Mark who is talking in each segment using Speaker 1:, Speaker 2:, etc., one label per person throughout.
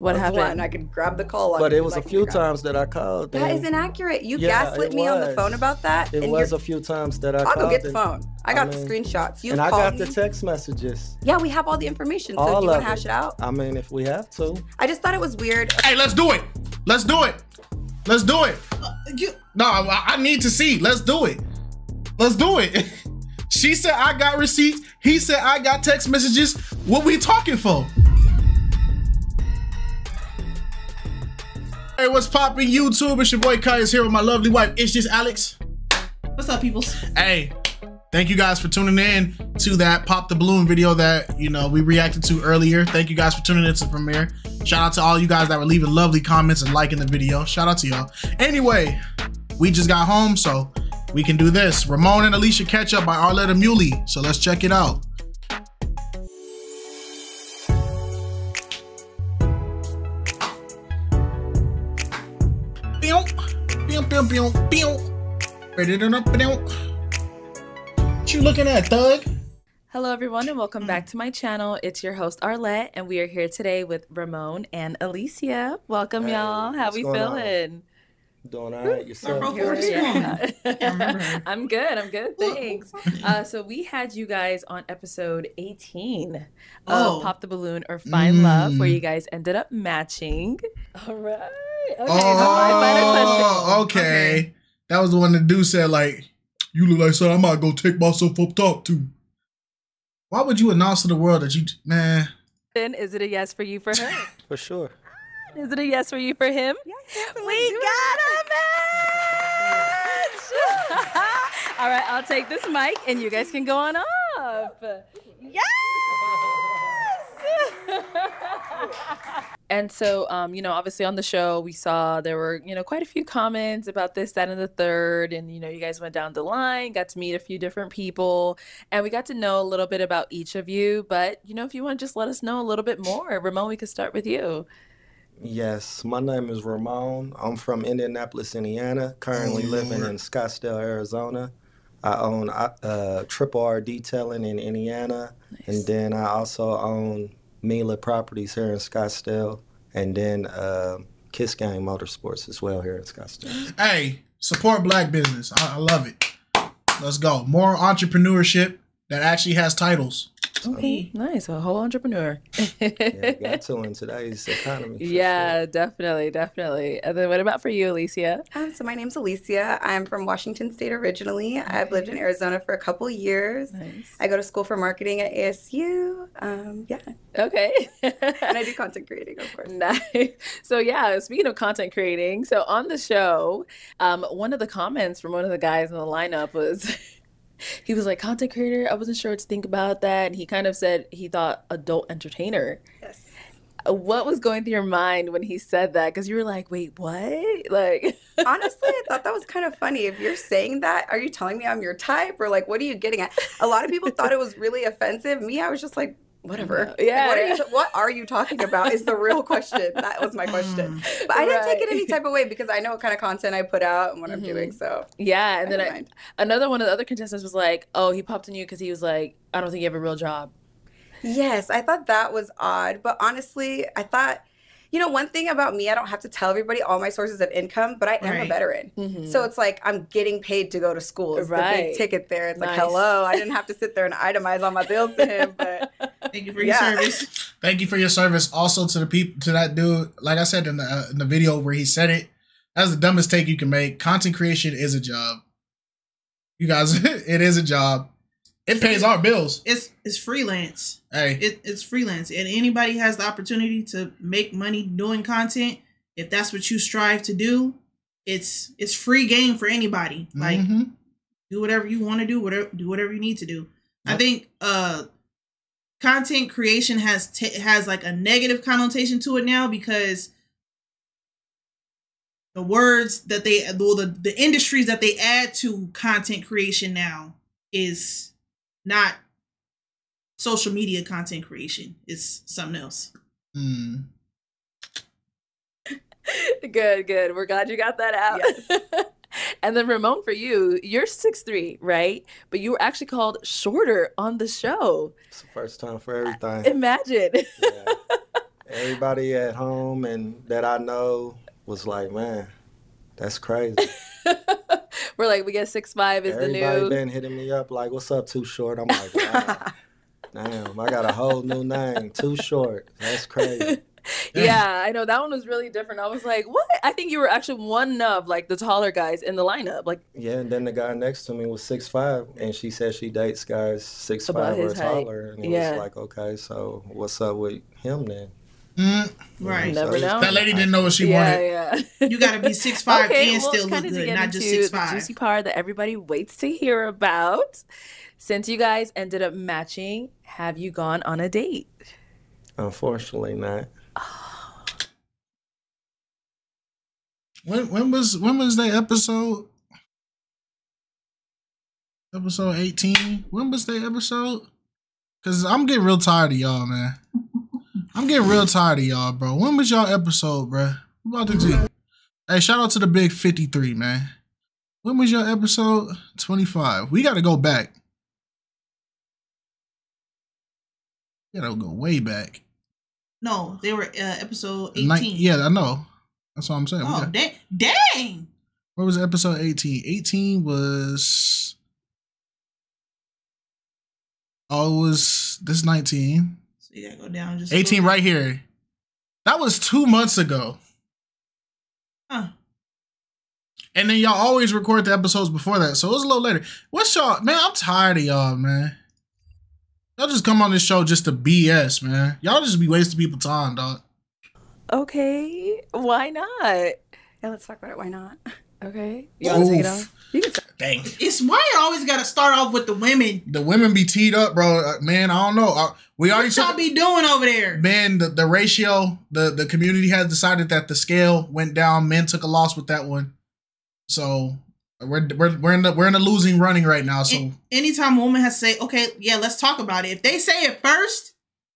Speaker 1: What happened?
Speaker 2: One. I could grab the call.
Speaker 3: But it was a few times that I called.
Speaker 2: That is inaccurate. You gaslit me on the phone about that.
Speaker 3: It was a few times that I called.
Speaker 2: I'll go get the phone. I got the screenshots.
Speaker 3: And I got the text messages.
Speaker 2: Yeah, we have all the information. So do you want to hash it out?
Speaker 3: I mean, if we have to.
Speaker 2: I just thought it was weird.
Speaker 4: Hey, let's do it. Let's do it. Let's do it. No, I need to see. Let's do it. Let's do it. She said I got receipts. He said I got text messages. What we talking for? Hey, what's poppin' YouTube? It's your boy KiteZz here with my lovely wife. It's just Alex.
Speaker 5: What's up, peoples?
Speaker 4: Hey, thank you guys for tuning in to that Pop the Balloon video that, we reacted to earlier. Thank you guys for tuning in to the premiere. Shout out to all you guys that were leaving lovely comments and liking the video. Shout out to y'all. Anyway, we just got home, so we can do this. Ramon and Alicia Catch Up by Arlette Amuli. So let's check it out. What you looking at, thug?
Speaker 1: Hello everyone and welcome back to my channel. It's your host Arlette and we are here today with Ramon and Alicia. Welcome y'all. How we feeling?
Speaker 3: Doing all right, yourself?
Speaker 1: I'm good, thanks. So we had you guys on episode 18 of Pop the Balloon or Find Love, where you guys ended up matching. All right. Okay, so my final question.
Speaker 4: Okay. That was the one the dude said, like, you look like something I might go take myself up top to. Why would you announce to the world that you, man?
Speaker 1: Then is it a yes for you for her?
Speaker 3: For sure.
Speaker 1: Is it a yes for you for him?
Speaker 2: Yes,
Speaker 1: we got a match! All right, I'll take this mic and you guys can go on up. Yes! And so, obviously on the show, we saw there were, quite a few comments about this, that, and the third. And, you guys went down the line, got to meet a few different people, and we got to know a little bit about each of you. But, if you want to just let us know a little bit more, Ramon, we could start with you.
Speaker 3: Yes, my name is Ramon. I'm from Indianapolis, Indiana, currently living in Scottsdale, Arizona. I own Triple R Detailing in Indiana, and then I also own Mila Properties here in Scottsdale, and then Kiss Gang Motorsports as well here in Scottsdale.
Speaker 4: Hey, support black business. I love it. Let's go. More entrepreneurship that actually has titles.
Speaker 1: Okay, nice. A whole entrepreneur.
Speaker 3: Yeah, got to in today's economy.
Speaker 1: Yeah, sure. Definitely. And then what about for you, Alicia?
Speaker 2: So my name's Alicia. I'm from Washington State originally. Okay. I've lived in Arizona for a couple years. Nice. I go to school for marketing at ASU. Yeah.
Speaker 1: Okay.
Speaker 2: And I do content creating, of course.
Speaker 1: Nice. So yeah, speaking of content creating, so on the show, one of the comments from one of the guys in the lineup was... He was like, content creator, I wasn't sure what to think about that. And he kind of said he thought adult entertainer.
Speaker 2: Yes.
Speaker 1: What was going through your mind when he said that? Because you were like, wait, what? Like,
Speaker 2: honestly, I thought that was kind of funny. If you're saying that, are you telling me I'm your type? Or like, what are you getting at? A lot of people thought it was really offensive. Me, I was just like, whatever.
Speaker 1: Yeah.
Speaker 2: Like, what are you talking about is the real question. That was my question. But I didn't take it any type of way because I know what kind of content I put out and what I'm doing. So
Speaker 1: yeah. And then another one of the other contestants was like, oh, he popped on you because he was like, I don't think you have a real job.
Speaker 2: Yes, I thought that was odd. But honestly, I thought, one thing about me, I don't have to tell everybody all my sources of income, but I am a veteran. So it's like I'm getting paid to go to school. It's the big ticket there. It's like, hello, I didn't have to sit there and itemize all my bills to him. But
Speaker 5: thank you for your service.
Speaker 4: Thank you for your service. Also to the people, to that dude, like I said in the video where he said it, that's the dumbest take you can make. Content creation is a job. You guys, it is a job. It pays our bills.
Speaker 5: It's freelance.
Speaker 4: Hey,
Speaker 5: it's freelance, and anybody has the opportunity to make money doing content. If that's what you strive to do, it's free game for anybody. Like, do whatever you want to do. Do whatever you need to do. Yep. I think content creation has like a negative connotation to it now because the words that the industries that they add to content creation now is not social media content creation. It's something else.
Speaker 1: Good. We're glad you got that out. Yes. And then Ramon, for you, you're 6'3", right? But you were actually called shorter on the show.
Speaker 3: It's the first time for everything.
Speaker 1: Imagine.
Speaker 3: Yeah. Everybody at home and that I know was like, man, that's crazy.
Speaker 1: We're like, we get 6'5" is the new.
Speaker 3: Everybody been hitting me up like, what's up, Too Short? I'm like, wow, damn, I got a whole new name, Too Short. That's crazy.
Speaker 1: Yeah, I know that one was really different. I was like, what? I think you were actually one of like the taller guys in the lineup. Like,
Speaker 3: yeah, and then the guy next to me was 6'5", and she said she dates guys 6'5" or taller, and it was like, okay, so what's up with him then?
Speaker 5: Right.
Speaker 1: Never know.
Speaker 4: That lady didn't know what she wanted.
Speaker 5: Yeah. You got to be 6'5" and still look good, not just 6'5".
Speaker 1: The juicy part that everybody waits to hear about. Since you guys ended up matching, have you gone on a date?
Speaker 3: Unfortunately, not.
Speaker 4: When was the episode? Episode 18. When was the episode? Cause I'm getting real tired of y'all, man. I'm getting real tired of y'all, bro. When was y'all episode, bro? What about the G? Hey, shout out to the big 53, man. When was your episode? 25. We gotta go back. We gotta go way back.
Speaker 5: No, they were episode 18.
Speaker 4: Yeah, I know. That's what I'm saying.
Speaker 5: Oh, dang!
Speaker 4: What was episode 18? 18 was... Oh, it was... This 19.
Speaker 5: So you gotta go down just...
Speaker 4: 18 right here. That was 2 months ago.
Speaker 5: Huh.
Speaker 4: And then y'all always record the episodes before that, so it was a little later. What's y'all... Man, I'm tired of y'all, man. Y'all just come on this show just to BS, man. Y'all just be wasting people's time, dog.
Speaker 1: Okay, why not?
Speaker 2: Yeah, let's talk about it. Why not?
Speaker 1: Okay, you want to take it off?
Speaker 2: You can start.
Speaker 4: Dang.
Speaker 5: It's why you always got to start off with the women.
Speaker 4: The women be teed up, bro. Man, I don't know. We already
Speaker 5: what y'all be doing over there?
Speaker 4: Man, the ratio, the community has decided that the scale went down. Men took a loss with that one. So we're in the losing running right now. So
Speaker 5: anytime a woman has to say, okay, yeah, let's talk about it. If they say it first,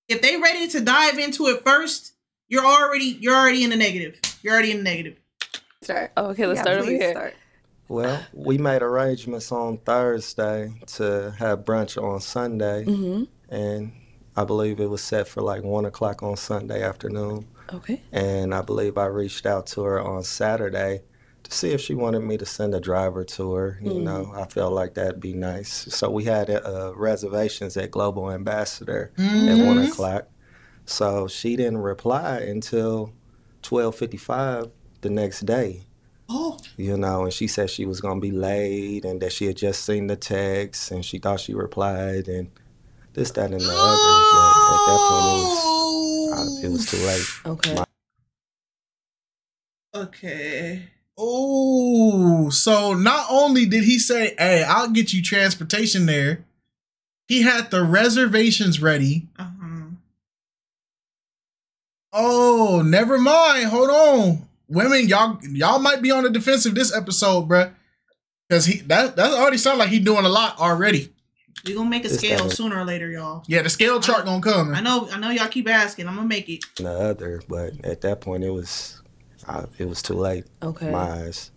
Speaker 5: if they ready to dive into it first, you're already in the negative. You're already in the negative.
Speaker 2: Start.
Speaker 1: Oh, okay, let's start over here.
Speaker 3: Well, we made arrangements on Thursday to have brunch on Sunday, and I believe it was set for like 1 o'clock on Sunday afternoon.
Speaker 1: Okay.
Speaker 3: And I believe I reached out to her on Saturday to see if she wanted me to send a driver to her. You know, I felt like that'd be nice. So we had reservations at Global Ambassador at 1 o'clock. So she didn't reply until 12:55 the next day.
Speaker 5: Oh.
Speaker 3: You know, and she said she was going to be late and that she had just seen the text and she thought she replied and this, that, and the other. But at that point, it was too late.
Speaker 1: Okay.
Speaker 5: Okay.
Speaker 4: Oh, so not only did he say, hey, I'll get you transportation there, he had the reservations ready. Oh, never mind. Hold on. Women, y'all might be on the defensive this episode, bruh. Because that already sounds like he's doing a lot already.
Speaker 5: We gonna make a scale sooner or later, y'all.
Speaker 4: Yeah, the scale chart gonna come.
Speaker 5: I know y'all keep asking. I'm gonna make it.
Speaker 3: The other, but at that point it was too late.
Speaker 1: Okay.
Speaker 3: In my eyes.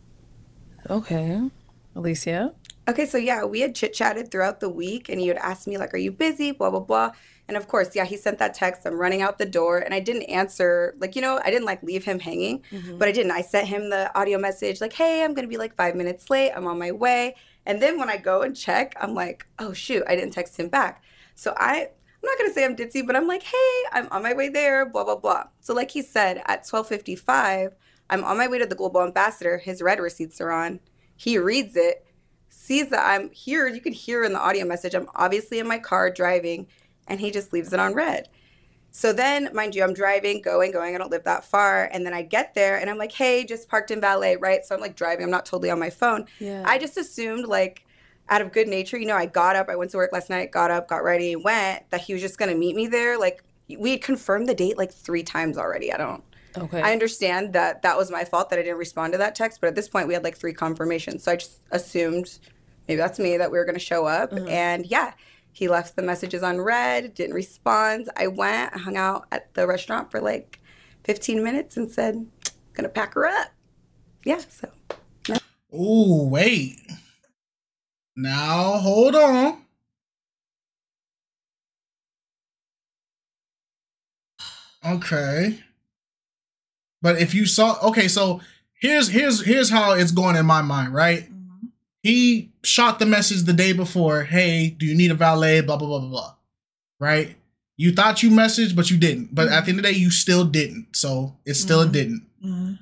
Speaker 1: Okay. Alicia?
Speaker 2: Okay, so yeah, we had chit-chatted throughout the week and you had asked me like, are you busy? Blah, blah, blah. And of course, yeah, he sent that text. I'm running out the door and I didn't answer. Like, you know, I didn't like leave him hanging, but I didn't. I sent him the audio message like, hey, I'm going to be like 5 minutes late. I'm on my way. And then when I go and check, I'm like, oh, shoot, I didn't text him back. So I'm not going to say I'm ditzy, but I'm like, hey, I'm on my way there, blah, blah, blah. So like he said, at 12:55, I'm on my way to the Global Ambassador. His red receipts are on. He reads it, sees that I'm here. You could hear in the audio message, I'm obviously in my car driving. And he just leaves it on red. So then, mind you, I'm driving, going. I don't live that far. And then I get there and I'm like, hey, just parked in valet, right? So I'm like driving. I'm not totally on my phone.
Speaker 1: Yeah.
Speaker 2: I just assumed like out of good nature, you know, I got up. I went to work last night, got up, got ready, went, that he was just going to meet me there. Like we had confirmed the date like 3 times already.
Speaker 1: Okay.
Speaker 2: I understand that was my fault that I didn't respond to that text. But at this point, we had like 3 confirmations. So I just assumed, maybe that's me, that we were going to show up. And yeah. He left the messages on red, didn't respond. I went, hung out at the restaurant for like 15 minutes and said, gonna pack her up. Yeah, so. No.
Speaker 4: Oh, wait. Now, hold on. Okay. But if you saw, okay, so here's how it's going in my mind, right? Mm-hmm. He shot the message the day before, hey, do you need a valet, blah, blah, blah, blah, blah, right? You thought you messaged, but you didn't. But at the end of the day, you still didn't. So it's still a didn't. Mm-hmm.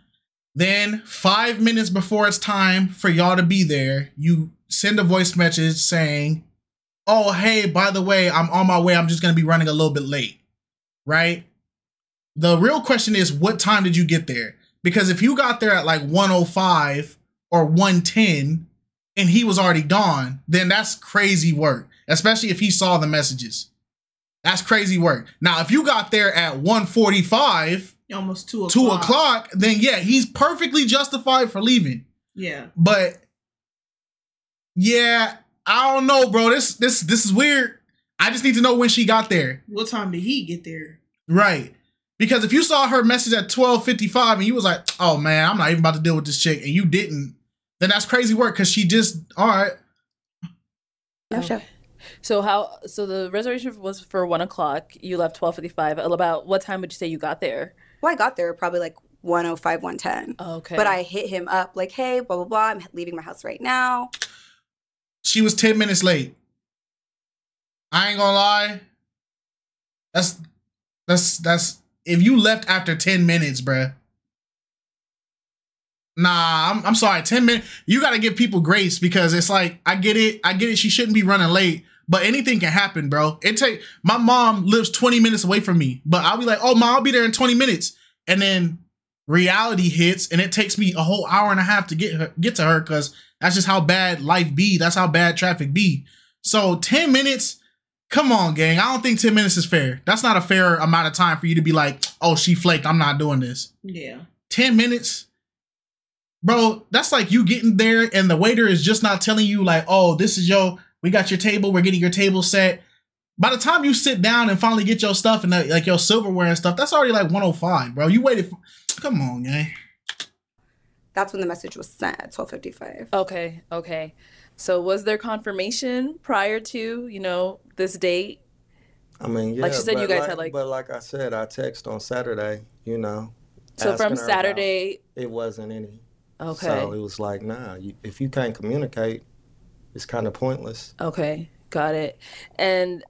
Speaker 4: Then 5 minutes before it's time for y'all to be there, you send a voice message saying, oh, hey, by the way, I'm on my way. I'm just going to be running a little bit late, right? The real question is, what time did you get there? Because if you got there at like 1:05 or 1:10 and he was already gone, then that's crazy work, especially if he saw the messages. That's crazy work. Now, if you got there at 1:45,
Speaker 5: almost 2
Speaker 4: o'clock, then yeah, he's perfectly justified for leaving.
Speaker 5: Yeah.
Speaker 4: But yeah, I don't know, bro. This is weird. I just need to know when she got there.
Speaker 5: What time did he get there?
Speaker 4: Right. Because if you saw her message at 12:55 and you was like, oh man, I'm not even about to deal with this chick, and you didn't, then that's crazy work, because she just, all right.
Speaker 2: No show.
Speaker 1: So the reservation was for 1 o'clock. You left 12:55. About what time would you say you got there?
Speaker 2: Well, I got there probably like 1:05, 1:10.
Speaker 1: Okay.
Speaker 2: But I hit him up like, hey, blah, blah, blah. I'm leaving my house right now.
Speaker 4: She was 10 minutes late. I ain't gonna lie. That's if you left after 10 minutes, bruh. Nah, I'm sorry. 10 minutes. You got to give people grace, because it's like, I get it. She shouldn't be running late, but anything can happen, bro. My mom lives 20 minutes away from me, but I'll be like, oh, Mom, I'll be there in 20 minutes. And then reality hits and it takes me a whole hour and a half to get to her, because that's just how bad life be. That's how bad traffic be. So 10 minutes, come on, gang. I don't think 10 minutes is fair. That's not a fair amount of time for you to be like, oh, she flaked, I'm not doing this.
Speaker 5: Yeah.
Speaker 4: 10 minutes? Bro, that's like you getting there and the waiter is just not telling you like, oh, we got your table, we're getting your table set. By the time you sit down and finally get your stuff and like your silverware and stuff, that's already like 1:05, bro. You waited for, come on, gang.
Speaker 2: That's when the message was sent at 12:55.
Speaker 1: Okay. So was there confirmation prior to, this date?
Speaker 3: I mean, yeah.
Speaker 1: Like she said, you guys had like...
Speaker 3: But like I said, I text on Saturday,
Speaker 1: So from Saturday...
Speaker 3: It wasn't any.
Speaker 1: Okay.
Speaker 3: So it was like, nah, if you can't communicate, it's kind of pointless.
Speaker 1: Okay, got it. And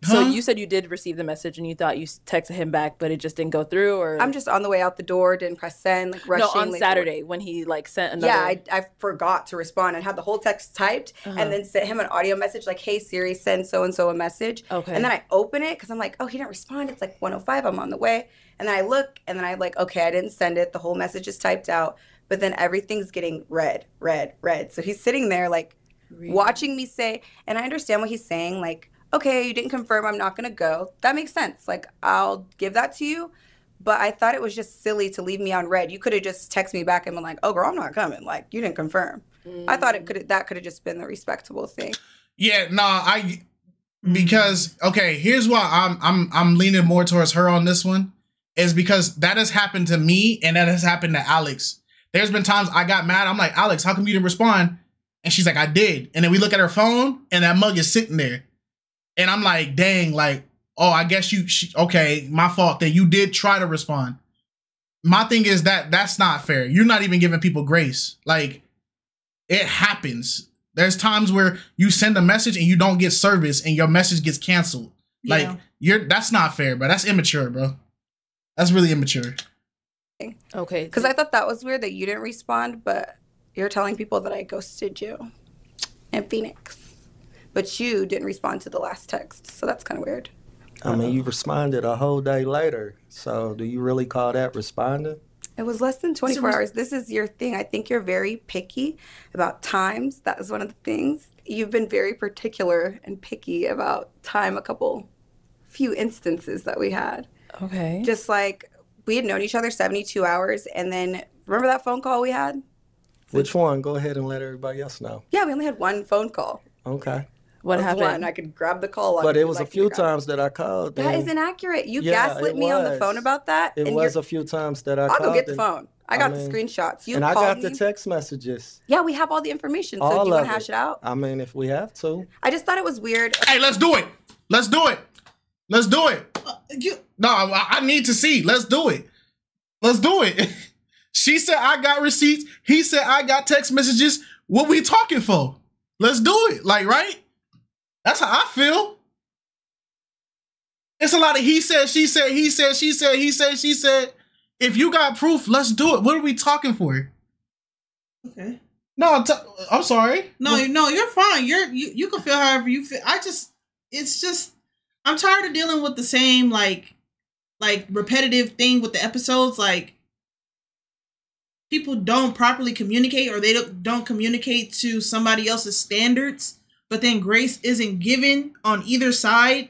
Speaker 1: so you said you did receive the message and you thought you texted him back, but it just didn't go through, or?
Speaker 2: I'm just on the way out the door, didn't press send, like rushing.
Speaker 1: No, on Saturday when he like sent another.
Speaker 2: Yeah, I forgot to respond and had the whole text typed and then sent him an audio message like, hey Siri, send so-and-so a message.
Speaker 1: Okay.
Speaker 2: And then I open it because I'm like, oh, he didn't respond. It's like 1:05, I'm on the way. And then I look and then I'm like, okay, I didn't send it. The whole message is typed out, but then everything's getting red. So he's sitting there like watching me say, and I understand what he's saying, like, okay, you didn't confirm, I'm not going to go. That makes sense. Like, I'll give that to you. But I thought it was just silly to leave me on red. You could have just texted me back and been like, oh, girl, I'm not coming. Like, you didn't confirm. I thought that could have just been the respectable thing.
Speaker 4: Yeah, because, okay, here's why I'm leaning more towards her on this one, is because that has happened to me and that has happened to Alex. There's been times I got mad. I'm like, Alex, how come you didn't respond? And she's like, I did. And then we look at her phone and that mug is sitting there. And I'm like, dang, like, oh, I guess okay, my fault that you did try to respond. My thing is that's not fair. You're not even giving people grace. Like, it happens. There's times where you send a message and you don't get service and your message gets canceled. Yeah. Like, that's not fair, bro. That's immature, bro. That's really immature.
Speaker 1: Okay.
Speaker 2: Because I thought that was weird that you didn't respond, but you're telling people that I ghosted you in Phoenix. But you didn't respond to the last text, so that's kind of weird.
Speaker 3: I mean, you responded a whole day later, so do you really call that responding?
Speaker 2: It was less than 24 hours. This is your thing. I think you're very picky about times. That was one of the things. You've been very particular and picky about time, few instances that we had.
Speaker 1: Okay.
Speaker 2: Just like, we had known each other 72 hours, and then, remember that phone call we had?
Speaker 3: Which one? Go ahead and let everybody else know.
Speaker 2: Yeah, we only had one phone call.
Speaker 3: Okay.
Speaker 1: What happened?
Speaker 2: One. I could grab the call.
Speaker 3: But it was a few times that I called.
Speaker 2: That is inaccurate. You gaslit me on the phone about that.
Speaker 3: It was a few times that I called.
Speaker 2: I'll go get the phone. I got the screenshots.
Speaker 3: And I got the text messages.
Speaker 2: Yeah, we have all the information. So do you want to hash it out?
Speaker 3: I mean, if we have to.
Speaker 2: I just thought it was weird.
Speaker 4: Hey, let's do it. Let's do it. No, I need to see. Let's do it. Let's do it. She said I got receipts. He said I got text messages. What we talking for? Let's do it. Like, right? That's how I feel. It's a lot of he said, she said, he said, she said, he said, she said. If you got proof, let's do it. What are we talking for? Okay. No, I'm sorry.
Speaker 5: No, you're fine. You can feel however you feel. It's just, I'm tired of dealing with the same like repetitive thing with the episodes. Like, people don't properly communicate, or they don't communicate to somebody else's standards, but then grace isn't given on either side.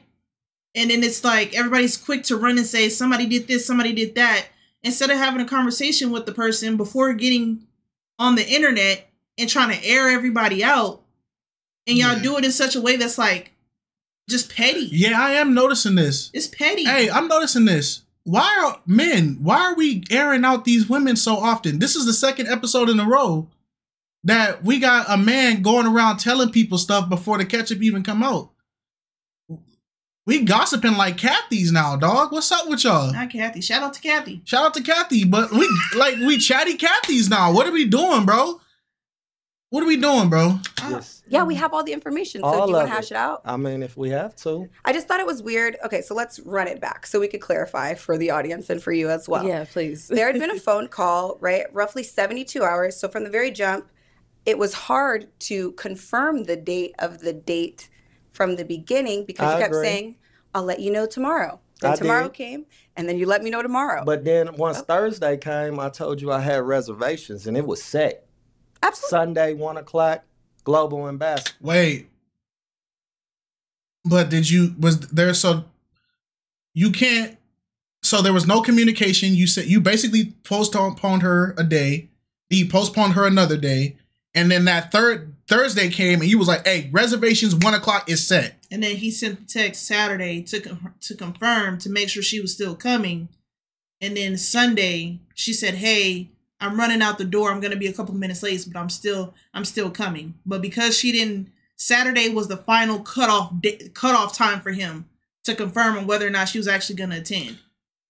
Speaker 5: And then it's like everybody's quick to run and say somebody did this, somebody did that, instead of having a conversation with the person before getting on the internet and trying to air everybody out. And y'all do it in such a way that's like just petty.
Speaker 4: Yeah, I am noticing this.
Speaker 5: It's petty.
Speaker 4: Hey, I'm noticing this. Why are we airing out these women so often? This is the second episode in a row that we got a man going around telling people stuff before the ketchup even come out. We gossiping like Kathy's now, dog. What's up with y'all?
Speaker 5: Not Kathy. Shout out to Kathy.
Speaker 4: Shout out to Kathy. But we chatty Kathy's now. What are we doing, bro? What are we doing, bro?
Speaker 2: Yes. Yeah, we have all the information. So do you want to hash it out?
Speaker 3: I mean, if we have to.
Speaker 2: I just thought it was weird. Okay, so let's run it back so we could clarify for the audience and for you as well.
Speaker 1: Yeah, please.
Speaker 2: There had been a phone call, right? Roughly 72 hours. So from the very jump, it was hard to confirm the date of the date from the beginning because you kept saying, I'll let you know tomorrow. Then tomorrow came, and then you let me know tomorrow.
Speaker 3: But then once Thursday came, I told you I had reservations, and it was set.
Speaker 2: Absolutely.
Speaker 3: Sunday, 1 o'clock, Global Ambassador.
Speaker 4: Wait. But so there was no communication. You said you basically postponed her a day. He postponed her another day. And then that Thursday came and you was like, hey, reservations 1 o'clock is set.
Speaker 5: And then he sent the text Saturday to confirm, to make sure she was still coming. And then Sunday, she said, hey, I'm running out the door. I'm going to be a couple minutes late, but I'm still coming. But because Saturday was the final cutoff time for him to confirm on whether or not she was actually going to attend.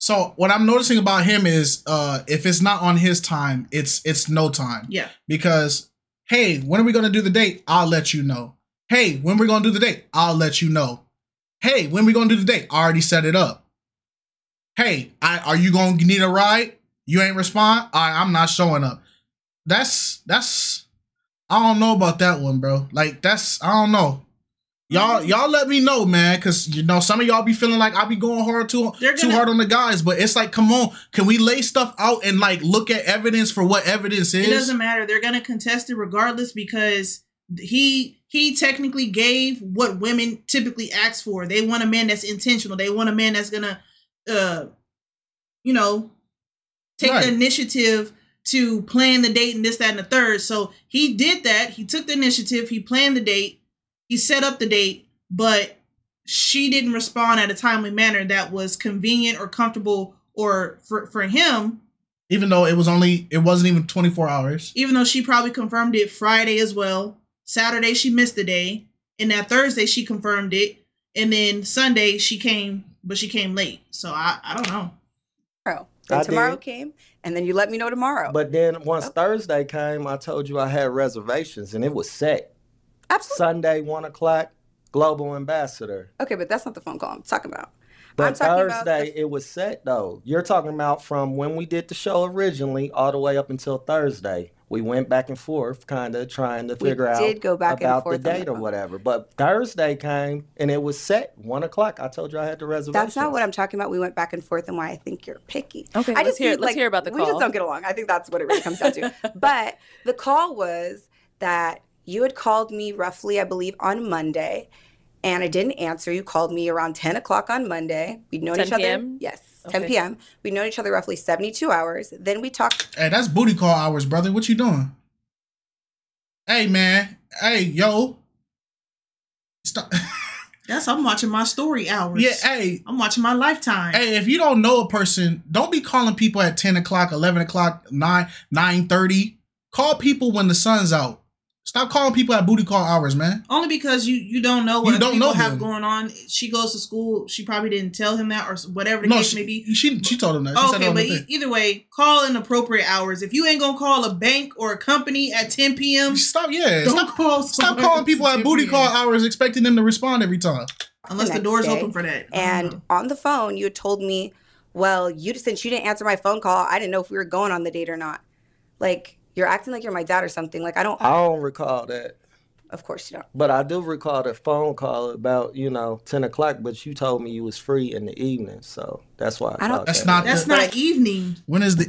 Speaker 4: So what I'm noticing about him is if it's not on his time, it's no time.
Speaker 5: Yeah.
Speaker 4: Because, hey, when are we going to do the date? I'll let you know. Hey, when we're going to do the date? I'll let you know. Hey, when we going to do the date? I already set it up. Hey, are you going to need a ride? You ain't respond? I'm not showing up. That's I don't know about that one, bro. Like, I don't know. Y'all let me know, man, because some of y'all be feeling like I be going too hard on the guys, but it's like, come on, can we lay stuff out and like look at evidence for what evidence is?
Speaker 5: It doesn't matter. They're gonna contest it regardless because he technically gave what women typically ask for. They want a man that's intentional. They want a man that's gonna take the initiative to plan the date and this, that, and the third. So he did that. He took the initiative. He planned the date. He set up the date, but she didn't respond at a timely manner that was convenient or comfortable or for him.
Speaker 4: Even though it wasn't even 24 hours. Even
Speaker 5: though she probably confirmed it Friday as well. Saturday, she missed the day. And that Thursday, she confirmed it. And then Sunday, she came, but she came late. So I don't know.
Speaker 2: Then tomorrow came, and then you let me know tomorrow.
Speaker 3: But then once Thursday came, I told you I had reservations, and it was set.
Speaker 2: Absolutely.
Speaker 3: Sunday, 1 o'clock, Global Ambassador.
Speaker 2: Okay, but that's not the phone call I'm talking about.
Speaker 3: But Thursday, it was set, though. You're talking about from when we did the show originally all the way up until Thursday. We went back and forth, kind of trying to figure out about the date or whatever. But Thursday came, and it was set 1 o'clock. I told you I had the reservation.
Speaker 2: That's not what I'm talking about. We went back and forth, and why I think you're picky.
Speaker 1: Okay, let's hear about the call.
Speaker 2: We just don't get along. I think that's what it really comes down to. But the call was that you had called me roughly, I believe, on Monday, and I didn't answer. You called me around 10 o'clock on Monday. We'd known each other.
Speaker 1: 10 p.m.?
Speaker 2: Yes. 10 p.m. We'd known each other roughly 72 hours. Then we talked.
Speaker 4: Hey, that's booty call hours, brother. What you doing? Hey, man. Hey, yo. Stop.
Speaker 5: I'm watching my story hours.
Speaker 4: Yeah, hey.
Speaker 5: I'm watching my lifetime.
Speaker 4: Hey, if you don't know a person, don't be calling people at 10 o'clock, 11 o'clock, 9:30. Call people when the sun's out. Stop calling people at booty call hours, man.
Speaker 5: Only because you don't know what people have going on. She goes to school. She probably didn't tell him that, or whatever the case may be.
Speaker 4: She told him that.
Speaker 5: She said but either way, call in appropriate hours. If you ain't gonna call a bank or a company at 10 p.m.,
Speaker 4: stop calling people at booty call hours expecting them to respond every time.
Speaker 5: Unless the door's open for that.
Speaker 2: And on the phone, you had told me, well, since you didn't answer my phone call, I didn't know if we were going on the date or not. Like, you're acting like you're my dad or something. Like, I don't recall that. Of course you don't. But I do recall the phone call about, 10 o'clock, but you told me you was free in the evening. So that's why I thought
Speaker 5: That's not evening.
Speaker 4: When is the...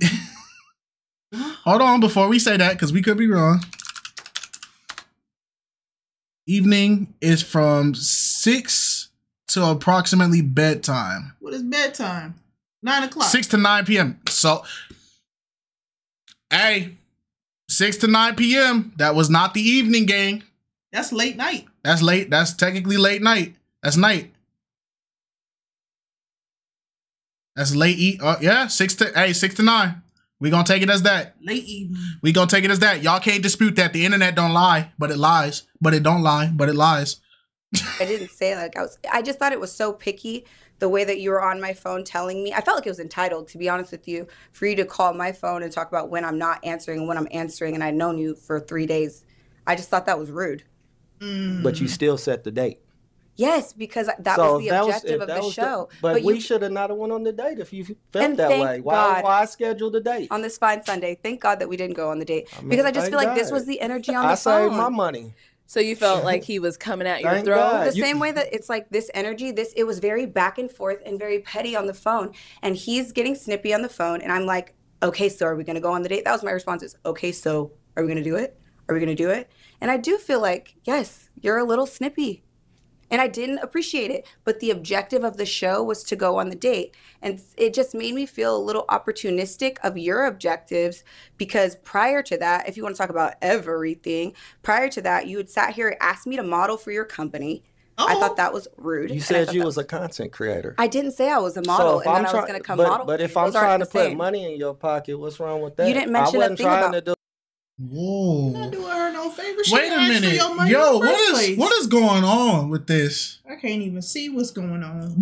Speaker 4: Hold on before we say that, because we could be wrong. Evening is from 6 to approximately bedtime.
Speaker 5: What is bedtime? 9 o'clock.
Speaker 4: 6 to 9 p.m. So, hey... 6 to 9 p.m. That was not the evening, gang.
Speaker 5: That's late night.
Speaker 4: That's late. That's technically late night. That's night. That's late. Yeah, 6 to 9. We gonna take it as that.
Speaker 5: Late evening.
Speaker 4: We gonna take it as that. Y'all can't dispute that. The internet don't lie, but it lies. But it don't lie, but it lies.
Speaker 2: I didn't say like I just thought it was so picky. The way that you were on my phone telling me, I felt like it was entitled, to be honest with you, for you to call my phone and talk about when I'm not answering and when I'm answering, and I'd known you for 3 days. I just thought that was rude.
Speaker 3: But you still set the date.
Speaker 2: Yes, because that was the objective of the show.
Speaker 3: But we should have not went on the date if you felt that way. Why schedule the date?
Speaker 2: On this fine Sunday. Thank God that we didn't go on the date. Because I just feel like this was the energy on the phone.
Speaker 3: I saved my money.
Speaker 1: So you felt like he was coming at your throat?
Speaker 2: The same way that it's like this energy, it was very back and forth and very petty on the phone. And he's getting snippy on the phone. And I'm like, okay, so are we going to go on the date? That was my response is, okay, so are we going to do it? Are we going to do it? And I do feel like, yes, you're a little snippy. And I didn't appreciate it. But the objective of the show was to go on the date. And it just made me feel a little opportunistic of your objectives, because prior to that, if you want to talk about everything, prior to that, you had sat here and asked me to model for your company. I thought that was rude.
Speaker 3: You said you was a content creator.
Speaker 2: I didn't say I was a model and that I was going to come model.
Speaker 3: But if I'm trying to put money in your pocket, what's wrong with that?
Speaker 2: You didn't mention a thing about...
Speaker 4: Whoa.
Speaker 5: You're not doing her no favor.
Speaker 4: Wait a minute. Yo, what is going on with this?
Speaker 5: I can't even see what's going on.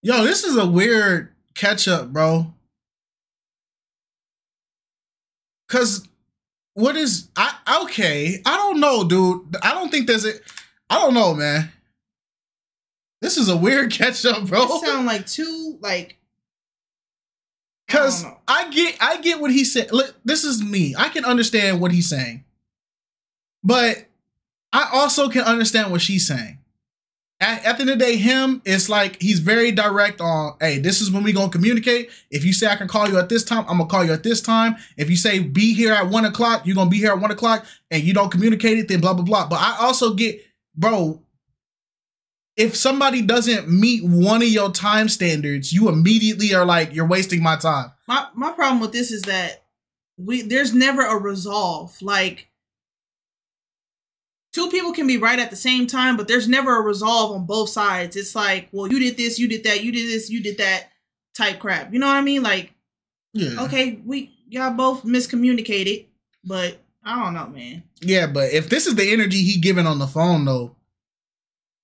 Speaker 4: Yo, this is a weird catch up, bro. Cause I don't know, dude. I don't think I don't know, man. This is a weird catch up, bro.
Speaker 5: It sound like two, like,
Speaker 4: because I get what he said. Look, this is me. I can understand what he's saying. But I also can understand what she's saying. At the end of the day, it's like he's very direct on, hey, this is when we gonna communicate. If you say I can call you at this time, I'm gonna call you at this time. If you say be here at 1 o'clock, you're gonna be here at 1 o'clock, and you don't communicate it, then blah, blah, blah. But I also get, bro, if somebody doesn't meet one of your time standards, you immediately are like, you're wasting my time.
Speaker 5: My problem with this is that there's never a resolve. Like, two people can be right at the same time, but there's never a resolve on both sides. It's like, well, you did this, you did that, you did this, you did that type crap. You know what I mean? Like, yeah. Okay, y'all both miscommunicated, but I don't know, man.
Speaker 4: Yeah, but if this is the energy he giving on the phone, though,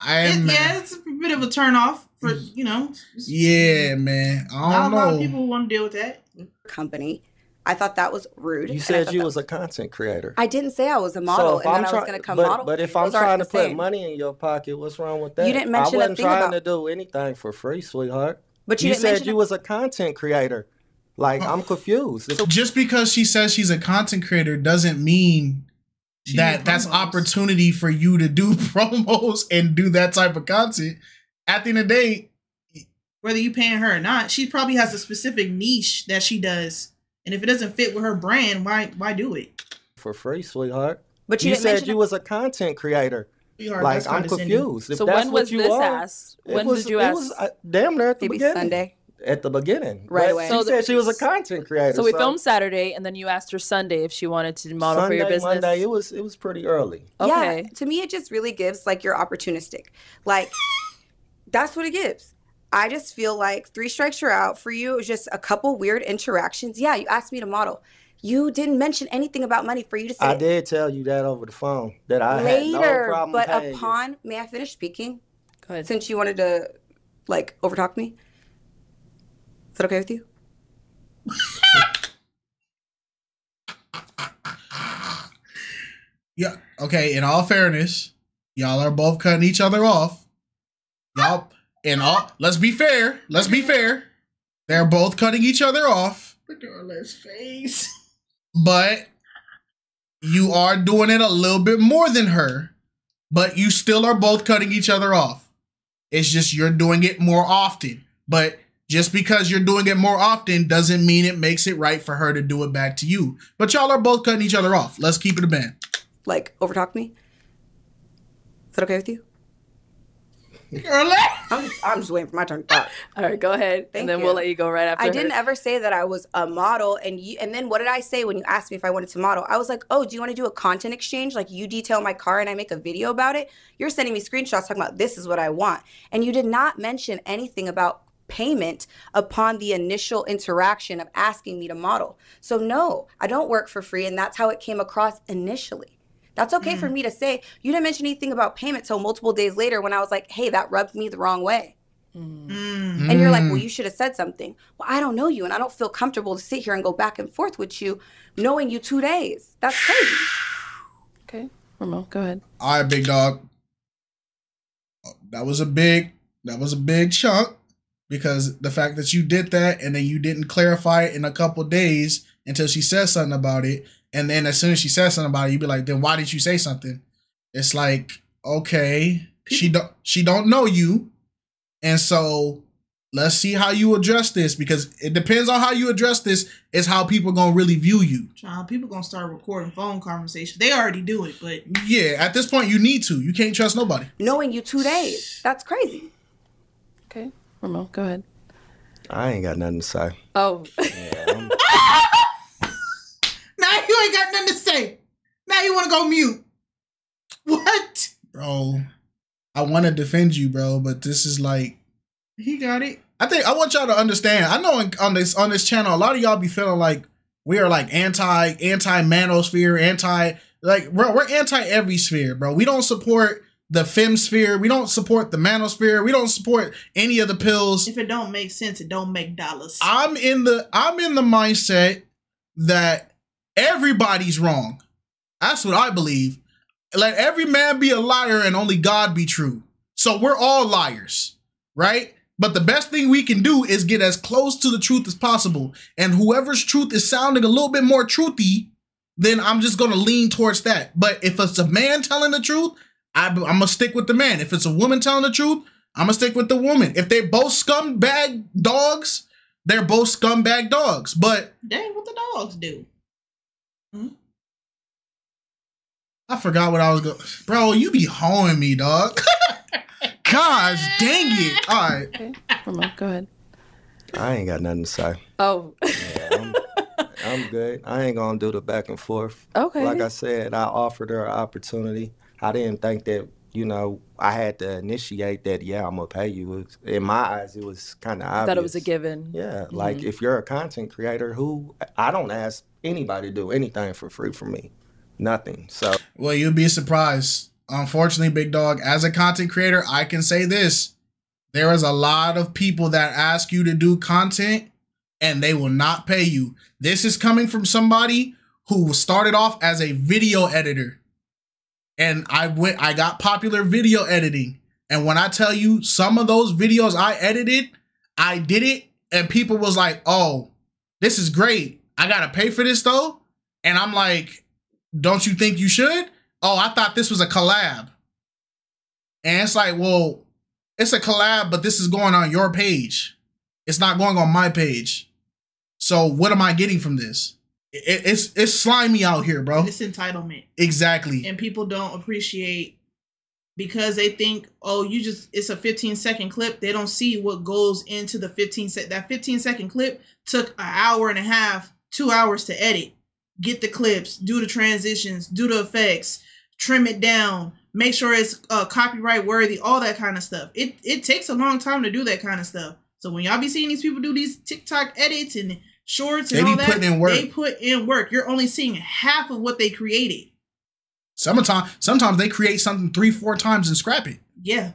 Speaker 5: it's a bit of a turn off for,
Speaker 4: Yeah, man. I don't know.
Speaker 5: Not a lot of people want to deal with that.
Speaker 2: Company. I thought that was rude.
Speaker 3: You said you was a content creator.
Speaker 2: I didn't say I was a model and then I was going to come model.
Speaker 3: But if I'm trying to put money in your pocket, what's wrong with that?
Speaker 2: You didn't mention a thing about...
Speaker 3: I wasn't trying to do anything for free, sweetheart.
Speaker 2: But
Speaker 3: you said you was a content creator. Like, I'm confused.
Speaker 4: So just because she says she's a content creator doesn't mean that's opportunity for you to do promos and do that type of content. At the end of the day,
Speaker 5: whether you paying her or not, she probably has a specific niche that she does. And if it doesn't fit with her brand, why do it?
Speaker 3: For free, sweetheart.
Speaker 2: But
Speaker 3: you said you was a content creator. Like, I'm confused.
Speaker 1: So when was this asked? When did you ask?
Speaker 3: It was damn near at the beginning.
Speaker 2: Sunday.
Speaker 3: At the beginning.
Speaker 2: Right away.
Speaker 3: So she said she was a content creator.
Speaker 1: So we filmed Saturday, and then you asked her Sunday if she wanted to model for your business.
Speaker 3: Monday, it was pretty early.
Speaker 1: Okay.
Speaker 2: Yeah, to me, it just really gives, like, you're opportunistic. Like, that's what it gives. I just feel like 3 strikes you're out. For you, it was just a couple weird interactions. Yeah, you asked me to model. You didn't mention anything about money for you to say.
Speaker 3: I did tell you that over the phone, that I
Speaker 2: later,
Speaker 3: had no problem
Speaker 2: but
Speaker 3: paying
Speaker 2: upon,
Speaker 3: you.
Speaker 2: may I finish speaking?
Speaker 1: Go ahead.
Speaker 2: Since you wanted to, like, overtalk me. Is that okay with you?
Speaker 4: Yeah. Okay. In all fairness, y'all are both cutting each other off. Y'all, let's be fair. Let's be fair. They're both cutting each other off.
Speaker 5: Look at Arlette's face.
Speaker 4: But you are doing it a little bit more than her. But you still are both cutting each other off. It's just you're doing it more often. But just because you're doing it more often doesn't mean it makes it right for her to do it back to you. But y'all are both cutting each other off. Let's keep it a band.
Speaker 2: Like, overtalk me? Is that okay with you?
Speaker 5: Arlette?
Speaker 2: I'm just waiting for my turn to talk.
Speaker 1: All right, go ahead.
Speaker 2: Thank
Speaker 1: and then
Speaker 2: you.
Speaker 1: we'll let you go right after
Speaker 2: I didn't ever say that I was a model. And then what did I say when you asked me if I wanted to model? I was like, oh, do you want to do a content exchange? Like, you detail my car and I make a video about it? You're sending me screenshots talking about this is what I want. And you did not mention anything about payment upon the initial interaction of asking me to model. So no, I don't work for free. And that's how it came across initially. That's okay for me to say. You didn't mention anything about payment till multiple days later when I was like, hey, that rubbed me the wrong way. And you're like, well, you should have said something. Well, I don't know you, and I don't feel comfortable to sit here and go back and forth with you knowing you 2 days. That's crazy.
Speaker 1: Okay, Ramon, go ahead.
Speaker 4: All right, big dog. That was a big chunk, because the fact that you did that and then you didn't clarify it in a couple days until she said something about it. And then as soon as she says something about it, you'd be like, then why didn't you say something? It's like, okay, she don't know you. And so let's see how you address this, because it depends on how you address this is how people gonna really view you.
Speaker 5: Child, people gonna start recording phone conversations. They already do it, but
Speaker 4: yeah, at this point you need to. You can't trust nobody.
Speaker 2: Knowing you 2 days. That's crazy.
Speaker 1: Okay, Ramon, go ahead.
Speaker 3: I ain't got nothing to say.
Speaker 1: Oh.
Speaker 3: Yeah,
Speaker 5: now you ain't got nothing to say. Now you want to go mute. What?
Speaker 4: Bro, I want to defend you, bro, but this is like...
Speaker 5: He got it.
Speaker 4: I want y'all to understand. I know on this channel, a lot of y'all be feeling like we are like anti-manosphere, we're anti every sphere, bro. We don't support the femsphere. We don't support the manosphere. We don't support any of the pills.
Speaker 5: If it don't make sense, it don't make dollars.
Speaker 4: I'm in the mindset that everybody's wrong. That's what I believe. Let every man be a liar and only God be true. So we're all liars, right? But the best thing we can do is get as close to the truth as possible. And whoever's truth is sounding a little bit more truthy, then I'm just going to lean towards that. But if it's a man telling the truth, I'm going to stick with the man. If it's a woman telling the truth, I'm going to stick with the woman. If they both scumbag dogs, they're both scumbag dogs. But
Speaker 5: dang, what the dogs do?
Speaker 4: I forgot what I was going. Bro, you be hoeing me, dog. Gosh, dang it. All right.
Speaker 1: Okay, Ramon, go ahead.
Speaker 3: I ain't got nothing to say.
Speaker 1: Oh.
Speaker 3: Yeah, I'm good. I ain't gonna do the back and forth.
Speaker 1: Okay.
Speaker 3: Like I said, I offered her an opportunity. I didn't think that, I had to initiate that, yeah, I'm gonna pay you. In my eyes, it was kind of obvious.
Speaker 1: I thought it was a given.
Speaker 3: Yeah, like if you're a content creator, I don't ask anybody to do anything for free for me. Nothing. So.
Speaker 4: Well, you'd be surprised. Unfortunately, big dog, as a content creator, I can say this. There is a lot of people that ask you to do content and they will not pay you. This is coming from somebody who started off as a video editor. And I got popular video editing. And when I tell you some of those videos I edited, I did it and people was like, oh, this is great. I got to pay for this though. And I'm like, don't you think you should? Oh, I thought this was a collab. And it's like, well, it's a collab, but this is going on your page. It's not going on my page. So what am I getting from this? It's slimy out here, bro.
Speaker 5: It's entitlement.
Speaker 4: Exactly.
Speaker 5: And people don't appreciate, because they think, oh, it's a 15-second clip. They don't see what goes into the 15-second. That 15-second clip took an hour and a half, 2 hours to edit. Get the clips, do the transitions, do the effects, trim it down, make sure it's copyright worthy, all that kind of stuff. It takes a long time to do that kind of stuff. So when y'all be seeing these people do these TikTok edits and shorts and all that. They put in work. You're only seeing half of what they created.
Speaker 4: Sometimes they create something 3-4 times and scrap it.
Speaker 5: Yeah.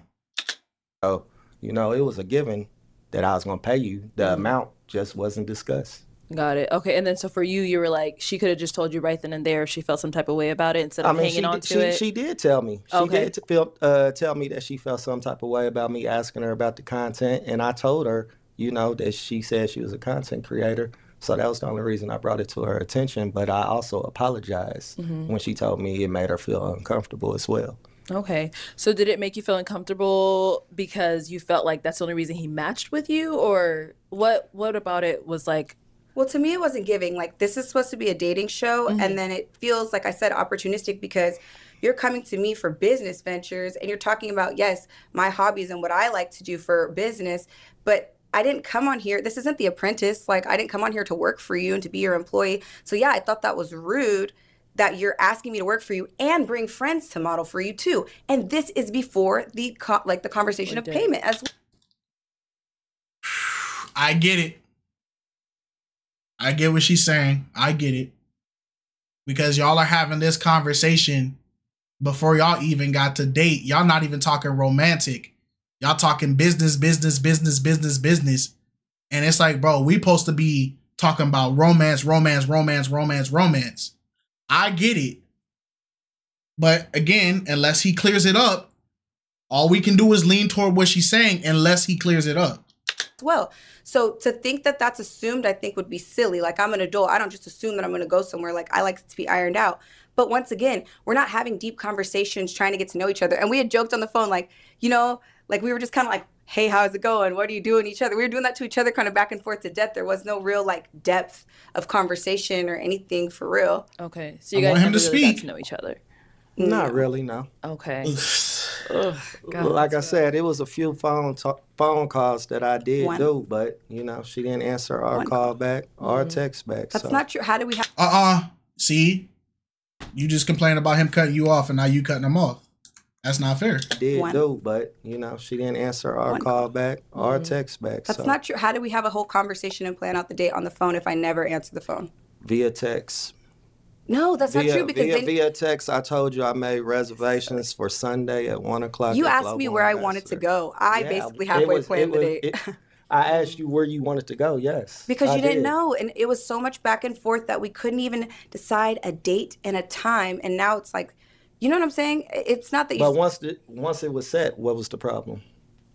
Speaker 3: Oh, you know, it was a given that I was going to pay you. The amount just wasn't discussed.
Speaker 1: Got it. Okay. And then so for you, you were like, she could have just told you right then and there if she felt some type of way about it instead of hanging on to it.
Speaker 3: She did tell me. She did tell me that she felt some type of way about me asking her about the content. And I told her, you know, that she said she was a content creator. So that was the only reason I brought it to her attention. But I also apologized when she told me it made her feel uncomfortable as well.
Speaker 1: Okay. So did it make you feel uncomfortable because you felt like that's the only reason he matched with you? Or what about it was like...
Speaker 2: Well, to me, it wasn't giving. Like, this is supposed to be a dating show, and then it feels, like I said, opportunistic because you're coming to me for business ventures, and you're talking about, yes, my hobbies and what I like to do for business, but I didn't come on here. This isn't The Apprentice. Like, I didn't come on here to work for you and to be your employee. So, yeah, I thought that was rude that you're asking me to work for you and bring friends to model for you, too. And this is before the conversation of payment as well.
Speaker 4: I get it. I get what she's saying. I get it. Because y'all are having this conversation before y'all even got to date. Y'all not even talking romantic. Y'all talking business. And it's like, bro, we supposed to be talking about romance. I get it. But again, unless he clears it up, all we can do is lean toward what she's saying unless he clears it up.
Speaker 2: Well, so to think that that's assumed, I think would be silly. Like, I'm an adult. I don't just assume that I'm going to go somewhere. Like, I like it to be ironed out. But once again, we're not having deep conversations trying to get to know each other. And we had joked on the phone, like, you know, like we were just kind of like, hey, how's it going? What are you doing to each other? We were doing that to each other kind of back and forth to death. There was no real like depth of conversation or anything for real.
Speaker 1: Okay. So you guys never really got to know each other.
Speaker 3: Not really, no.
Speaker 1: Okay.
Speaker 3: God, like I said, it was a few phone calls that I did do, but you know, she didn't answer our call back or text back.
Speaker 2: That's not true. How do we have?
Speaker 3: See,
Speaker 4: you just complained about him cutting you off, and now you cutting him off. That's not fair.
Speaker 3: I did do, but you know, she didn't answer our call back or text back.
Speaker 2: That's not true. How do we have a whole conversation and plan out the date on the phone if I never answer the phone?
Speaker 3: Via text.
Speaker 2: No, that's not true because
Speaker 3: via text, I told you I made reservations for Sunday at 1 o'clock.
Speaker 2: You asked me where I wanted to go. I basically halfway planned the date.
Speaker 3: I asked you where you wanted to go, yes.
Speaker 2: Because you didn't know, and it was so much back and forth that we couldn't even decide a date and a time, and now it's like, you know what I'm saying? It's not that you...
Speaker 3: But once it was set, what was the problem?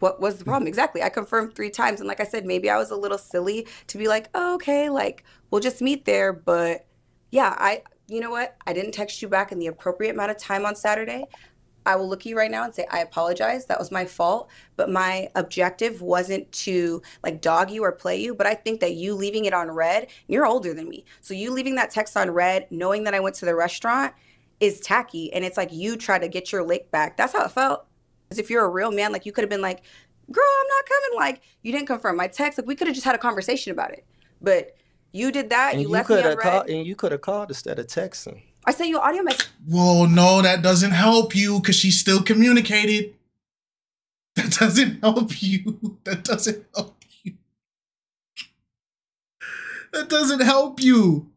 Speaker 2: What was the problem? Exactly. I confirmed 3 times, and like I said, maybe I was a little silly to be like, oh, okay, like, we'll just meet there, but yeah, you know what? I didn't text you back in the appropriate amount of time on Saturday. I will look at you right now and say, I apologize. That was my fault. But my objective wasn't to like dog you or play you. But I think that you leaving it on red, you're older than me. So you leaving that text on red, knowing that I went to the restaurant is tacky. And it's like you try to get your lick back. That's how it felt. Because if you're a real man, like you could have been like, girl, I'm not coming. Like you didn't confirm my text. Like we could have just had a conversation about it. But you did that. You left me on red.
Speaker 3: And you could have called instead of texting.
Speaker 2: I sent you an audio message.
Speaker 4: Whoa, no, that doesn't help you because she still communicated. That doesn't help you. That doesn't help you. That doesn't help you.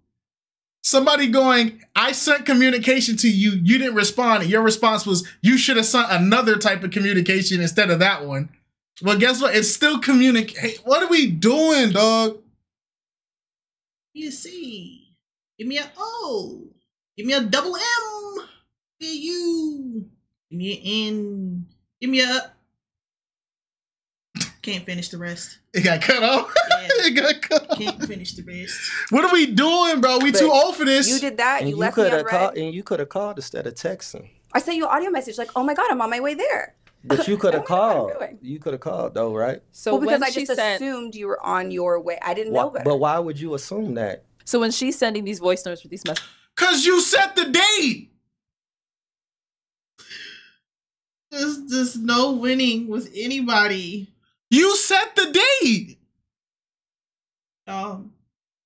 Speaker 4: Somebody going, I sent communication to you. You didn't respond. And your response was, you should have sent another type of communication instead of that one. Well, guess what? It's still communicate. What are we doing, dog?
Speaker 5: You see, give me a O. Give me a double M. Give me a U. Give me an N. Give me a... Can't finish the rest.
Speaker 4: It got cut off?
Speaker 5: Yeah.
Speaker 4: It got cut off.
Speaker 5: Can't finish the rest.
Speaker 4: What are we doing, bro? We too old for this.
Speaker 2: You did that. And you left me on red.
Speaker 3: And you could have called instead of texting.
Speaker 2: I sent you an audio message like, oh my God, I'm on my way there.
Speaker 3: But you could have called. You could have called though, right?
Speaker 2: So because I just assumed you were on your way. I didn't know better.
Speaker 3: But why would you assume that?
Speaker 1: So when she's sending these voice notes with these messages.
Speaker 4: Because you set the date.
Speaker 5: There's just no winning with anybody.
Speaker 4: You set the date.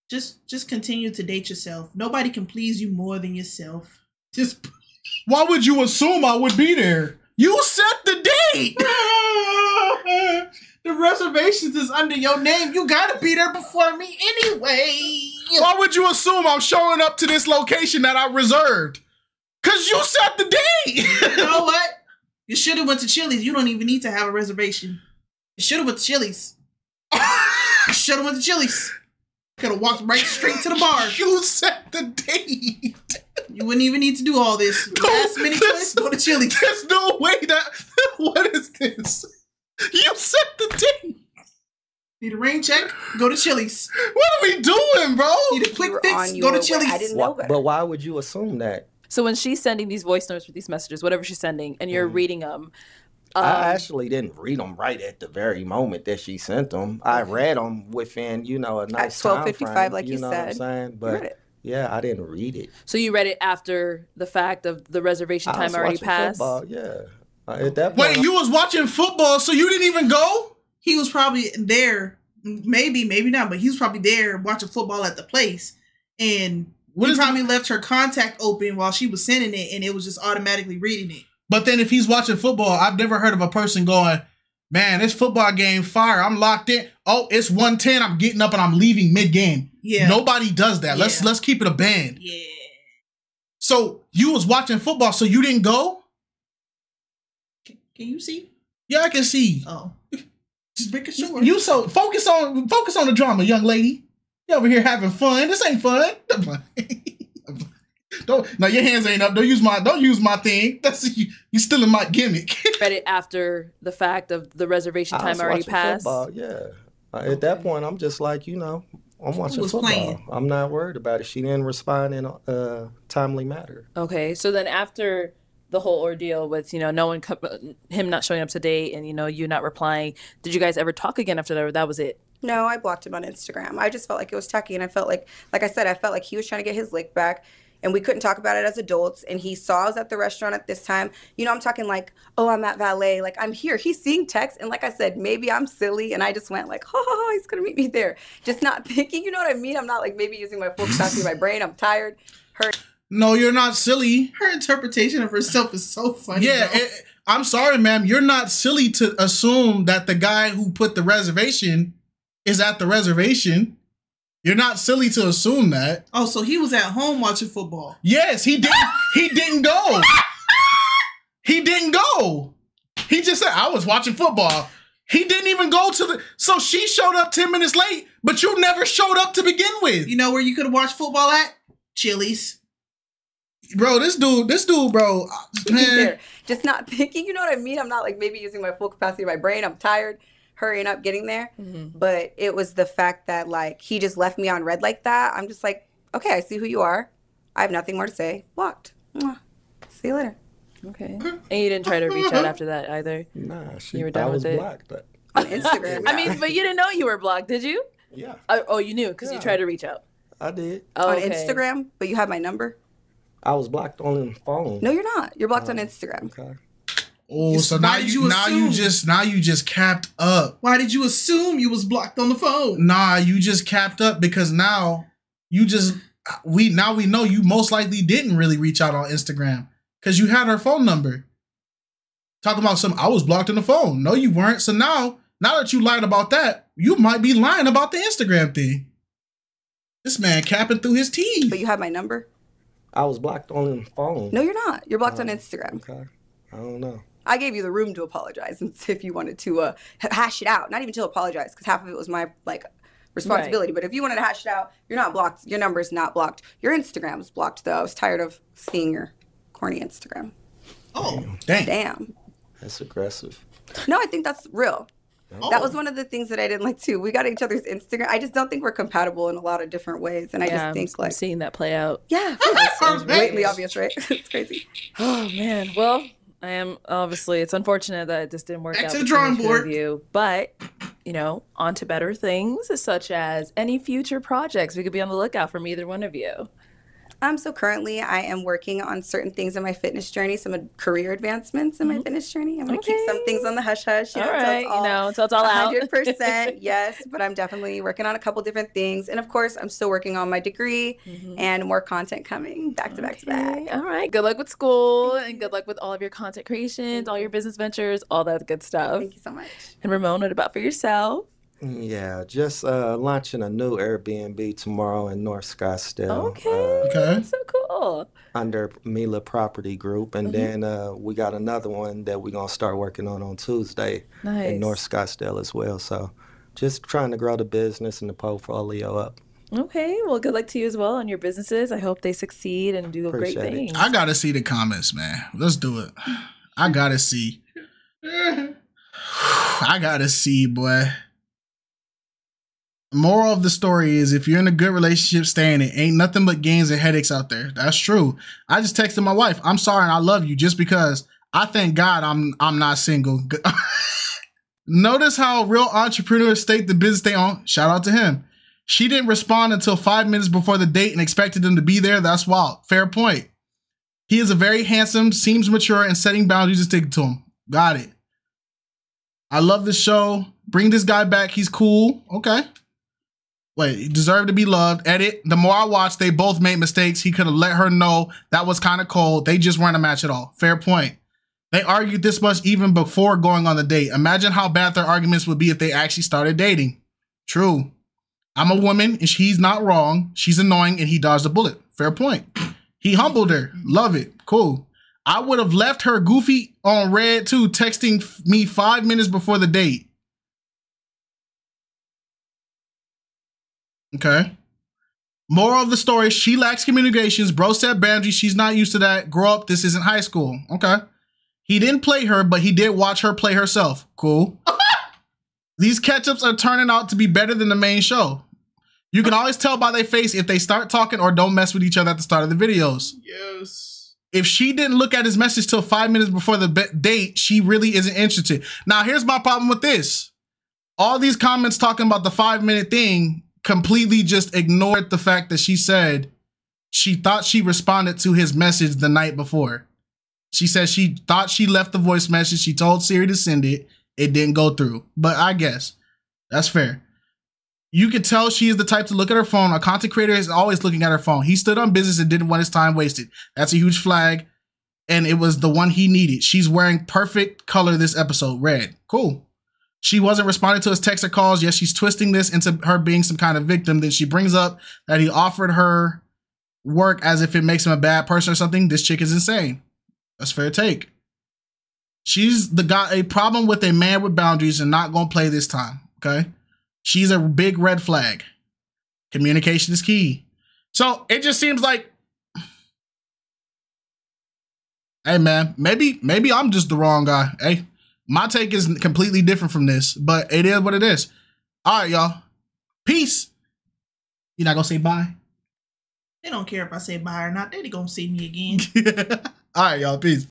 Speaker 5: Just continue to date yourself. Nobody can please you more than yourself. Just.
Speaker 4: Why would you assume I would be there? You set the date. The reservations is under your name. You gotta be there before me anyway. Why would you assume I'm showing up to this location that I reserved? Cause you set the date.
Speaker 5: You know what? You should have went to Chili's. You don't even need to have a reservation. You should have went to Chili's. You should have went to Chili's. Could have walked right straight to the bar.
Speaker 4: You set the date.
Speaker 5: You wouldn't even need to do all this. Last minute choice, go to Chili's.
Speaker 4: There's no way that. What is this? You set the date.
Speaker 5: Need a rain check? Go to Chili's.
Speaker 4: What are we doing, bro?
Speaker 5: Need a quick fix? Go to Chili's.
Speaker 2: I didn't know better.
Speaker 3: But why would you assume that?
Speaker 1: So when she's sending these voice notes or these messages, whatever she's sending, and you're reading them.
Speaker 3: I actually didn't read them right at the very moment that she sent them. I read them within, a nice
Speaker 2: at 12:55, like you
Speaker 3: know
Speaker 2: said.
Speaker 3: what I'm saying? But yeah, I didn't read it.
Speaker 1: So you read it after the fact of the reservation time already passed?
Speaker 3: Football, yeah. At that point,
Speaker 4: wait, you was watching football, so you didn't even go?
Speaker 5: He was probably there. Maybe not, but he was probably there watching football at the place. And he probably left her contact open while she was sending it, and it was just automatically reading it.
Speaker 4: But then if he's watching football, I've never heard of a person going, man, this football game fire. I'm locked in. Oh, it's 1:10. I'm getting up and I'm leaving mid-game. Yeah. Nobody does that. Yeah. Let's keep it a band.
Speaker 5: Yeah.
Speaker 4: So you was watching football, so you didn't go?
Speaker 5: Can you see?
Speaker 4: Yeah, I can see.
Speaker 5: Oh. Just making sure.
Speaker 4: You so focus on the drama, young lady. You over here having fun. This ain't fun. No, your hands ain't up. Don't use my thing. That's you stealing my gimmick.
Speaker 1: Read it after the fact of the reservation time already passed.
Speaker 3: Football, yeah. At that point, I'm just like, I'm watching football. Playing. I'm not worried about it. She didn't respond in a timely manner.
Speaker 1: Okay, so then after the whole ordeal with no one, him not showing up to date, and you not replying, did you guys ever talk again after that? Or that was it?
Speaker 2: No, I blocked him on Instagram. I just felt like it was tacky, and I felt like I said, I felt like he was trying to get his lick back. And we couldn't talk about it as adults. And he saw us at the restaurant at this time. I'm talking like, oh, I'm at valet. Like, I'm here. He's seeing text. And like I said, maybe I'm silly. And I just went like, oh, he's going to meet me there. Just not thinking, you know what I mean? I'm not like maybe using my full capacity of my brain. I'm tired, hurt.
Speaker 4: No, you're not silly.
Speaker 5: Her interpretation of herself is so funny.
Speaker 4: Yeah, I'm sorry, ma'am. You're not silly to assume that the guy who put the reservation is at the reservation. You're not silly to assume that.
Speaker 5: Oh, so he was at home watching football.
Speaker 4: Yes, he didn't. He didn't go. He didn't go. He just said, I was watching football. He didn't even go to the... So she showed up 10 minutes late, but you never showed up to begin with.
Speaker 5: You know where you could have watched football at? Chili's.
Speaker 4: Bro, this dude, bro. Man.
Speaker 2: Just not thinking, you know what I mean? I'm not like maybe using my full capacity of my brain. I'm tired. Hurrying up, getting there. But it was the fact that like he just left me on red like that. I'm just like, okay, I see who you are. I have nothing more to say. Blocked. See you later.
Speaker 1: Okay. And you didn't try to reach out after that either?
Speaker 3: Nah,
Speaker 1: you were done
Speaker 3: I was
Speaker 1: with it?
Speaker 3: blocked. But...
Speaker 2: On Instagram.
Speaker 1: I mean, but you didn't know you were blocked, did you?
Speaker 3: Yeah.
Speaker 1: Oh, you knew because you tried to reach out.
Speaker 3: I did.
Speaker 2: Oh, on Instagram, but you have my number?
Speaker 3: I was blocked on the phone.
Speaker 2: No, you're not. You're blocked on Instagram.
Speaker 3: Okay.
Speaker 4: Oh, so now you just capped up.
Speaker 5: Why did you assume you was blocked on the phone?
Speaker 4: Nah, you just capped up because now we know you most likely didn't really reach out on Instagram because you had her phone number. Talking about I was blocked on the phone. No, you weren't. So now that you lied about that, you might be lying about the Instagram thing. This man capping through his teeth.
Speaker 2: But you have my number?
Speaker 3: I was blocked on the phone.
Speaker 2: No, you're not. You're blocked on Instagram.
Speaker 3: Okay. I don't know.
Speaker 2: I gave you the room to apologize and if you wanted to hash it out. Not even to apologize because half of it was my responsibility. Right. But if you wanted to hash it out, you're not blocked. Your number is not blocked. Your Instagram's blocked though. I was tired of seeing your corny Instagram.
Speaker 5: Oh,
Speaker 2: damn.
Speaker 3: That's aggressive.
Speaker 2: No, I think that's real. Oh. That was one of the things that I didn't like too. We got each other's Instagram. I just don't think we're compatible in a lot of different ways. And I just think
Speaker 1: I'm seeing that play out.
Speaker 2: Yeah. It's blatantly obvious, right? It's crazy.
Speaker 1: Oh man. Well, it's unfortunate that it just didn't work out.
Speaker 5: Back to the drawing board.
Speaker 1: But, on to better things, such as any future projects. We could be on the lookout from either one of you.
Speaker 2: So currently I am working on certain things in my fitness journey, some career advancements in my fitness journey. I'm going to keep some things on the hush hush,
Speaker 1: all right, until it's all
Speaker 2: 100%, yes, but I'm definitely working on a couple different things. And of course, I'm still working on my degree and more content coming back to back to back.
Speaker 1: All right. Good luck with school and good luck with all of your content creations, all your business ventures, all that good stuff.
Speaker 2: Thank you so much.
Speaker 1: And Ramon, what about for yourself?
Speaker 3: Yeah, just launching a new Airbnb tomorrow in North Scottsdale.
Speaker 1: Okay, that's so cool.
Speaker 3: Under Mila Property Group. And then we got another one that we're going to start working on Tuesday in North Scottsdale as well. So just trying to grow the business and the portfolio up.
Speaker 1: Okay, well, good luck to you as well on your businesses. I hope they succeed and do great things.
Speaker 4: I got to see the comments, man. Let's do it. I got to see. I got to see, boy. Moral of the story is if you're in a good relationship, stay in it. Ain't nothing but gains and headaches out there. That's true. I just texted my wife, I'm sorry and I love you, just because I thank God I'm not single. Notice how real entrepreneurs state the business they own. Shout out to him. She didn't respond until 5 minutes before the date and expected them to be there. That's wild. Fair point. He is a very handsome, seems mature, and setting boundaries and sticking to them. Got it. I love this show. Bring this guy back. He's cool. Okay. Wait, he deserved to be loved. Edit. The more I watched, they both made mistakes. He could have let her know that was kind of cold. They just weren't a match at all. Fair point. They argued this much even before going on the date. Imagine how bad their arguments would be if they actually started dating. True. I'm a woman and he's not wrong. She's annoying and he dodged a bullet. Fair point. He humbled her. Love it. Cool. I would have left her goofy on red too, texting me 5 minutes before the date. Okay. Moral of the story, she lacks communications. Bro set boundaries. She's not used to that. Grow up. This isn't high school. Okay. He didn't play her, but he did watch her play herself. Cool. These catch-ups are turning out to be better than the main show. You can always tell by their face if they start talking or don't mess with each other at the start of the videos. Yes. If she didn't look at his message till 5 minutes before the date, she really isn't interested. Now, here's my problem with this. All these comments talking about the 5-minute thing completely just ignored the fact that she said she thought she responded to his message the night before. She said she thought she left the voice message. She told Siri to send it. It didn't go through. But I guess that's fair. You could tell she is the type to look at her phone. A content creator is always looking at her phone. He stood on business and didn't want his time wasted. That's a huge flag. And it was the one he needed. She's wearing perfect color this episode. Red. Cool. She wasn't responding to his texts or calls. Yes, she's twisting this into her being some kind of victim. Then she brings up that he offered her work as if it makes him a bad person or something. This chick is insane. That's fair take. She's got a problem with a man with boundaries and not going to play this time. Okay. She's a big red flag. Communication is key. So it just seems like, hey man, maybe I'm just the wrong guy. Hey, my take is completely different from this, but it is what it is. All right, y'all. Peace. You're not gonna say bye?
Speaker 5: They don't care if I say bye or not. They gonna see me again.
Speaker 4: All right, y'all. Peace.